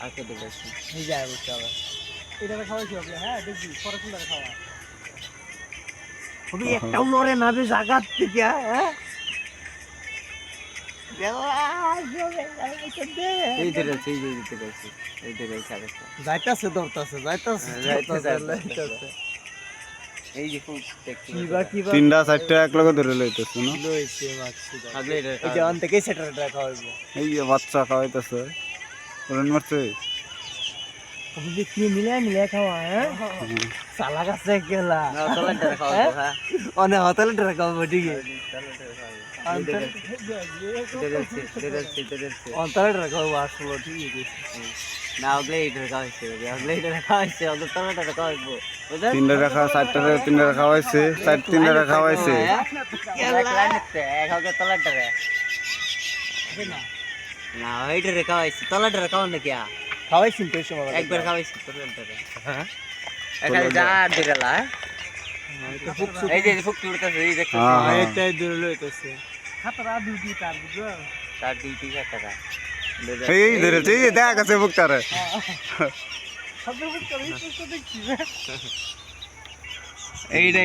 আজকে দেখেছি এই যায় বুঝতে হবে এটা খাওয়াইছি হবে হ্যাঁ দেখবি পরে কোনটা খাওয়া হবে একটাও নড়ে না বেশ আঘাত থেকে হ্যাঁ এই ধরেছি এই ধরেছি আরেকটা যাইতাছে দৌড়তাছে এই যে খুব দেখতে তিনটা চারটা এক লগে ধরে লইতেছে না লইছে মাছি আগলে এটা এই যে অন থেকে সেটাটা খাওয়াইবো এই যে বাচ্চা খাওয়াইতেছে ওরেন মারছে ওই যে কি মিলে খাওয়া হ্যাঁ সালা গাছে গেলা না তলাটা খাওয়া হ্যাঁ অনে হোটেলে খাওয়াবো ঠিক আছে অন্তরে খাওয়াবো আসলো ঠিক আছে না আগলে এটা খাওয়াইছে আগলে তলাটা খাওয়াইবো তিনটা রাখা চারটা তিনটা রাখা হয়েছে তিনটা রাখা হয়েছে তলাটা না এইটা খাওয়াইছে তলাটা খাওয়ান না কিয়া খাওয়াইছি তো এই সময় একবার খাওয়াইছি তলাটা হ্যাঁ এখানে যা দিলা এই যে ফুকটি উড়তেছে এই দেখতে হ্যাঁ এটাই দূরে লইতেছে খাতরা ডিউটি তার বুঝছো তার ডিউটি খাতরা এই ধরেছে এই যে দেখা গেছে বুকটারে সব বুঝছো এই তো দেখছি এইটা